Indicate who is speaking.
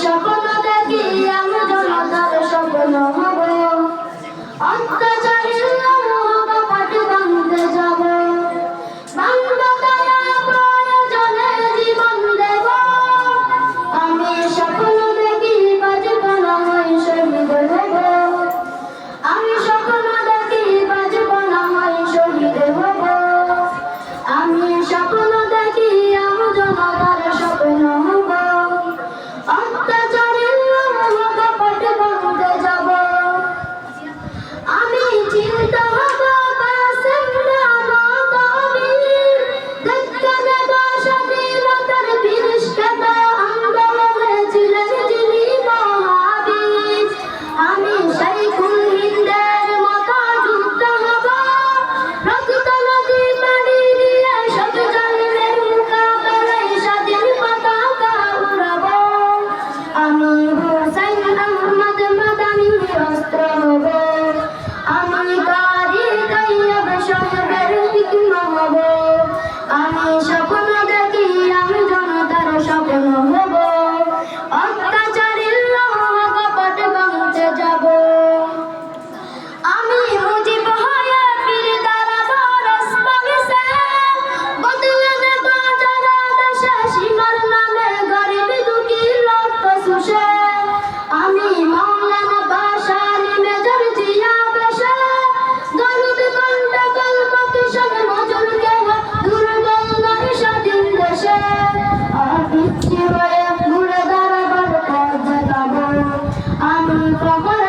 Speaker 1: স্বপ্ন দেখি আমি জনতার স্বপ্ন হব, অত্যাচারীর কপাট ভাঙতে যাব, মানবতার প্রয়োজনে জীবন দেব। আমি স্বপ্ন দেখি বাঁচব না হয় শহীদ হব, আমি স্বপ্ন দেখি বাঁচব না হয় শহীদ হব। আমি স্বপ্ন দেখি আমি জনতার স্বপ্ন হব, অত্যাচারীর কপাট ভাঙতে যাব। আমি চিন্তা হব কাসেম নবীর, দেখতে নেব স্বাধীনতার বিরিশকাতা আন্দোলনে ছিলেন যিনি মহাবীর। আমি শাইখুল হিন্দের মতো যুদ্ধ হব, রক্ত নদী পানি দিয়ে সব জালিমের মোকাবেলায় স্বাধীন পতাকা উড়াব। আমি হুসাইন আহমদ মাদানি অস্ত্র হব, আমি কারি তৈয়ব সাহেবের হিকমা হব। আমি স্বপ্ন দেখি আমি জনতার স্বপ্ন হব, অত্যাচারীর কপাট ভাঙতে যাব। আমি মুজিব হয়ে ফিরে দাঁড়াবো রাজপথে, বদলে নেব যারা দেশে সীমার নামে গরিব দুঃখী রক্ত শুষে। আমি মাওলানা ভাসানী মেজর জিয়া বেশে, দরুদ কণ্ঠে কলকাতি সব নজরুলকে দুর্বল নারী স্বাধীন দেশে। পিচ্ছি হয়ে ঘুরে দাঁড়াবার পথ দেখাবো, আমি প্রহর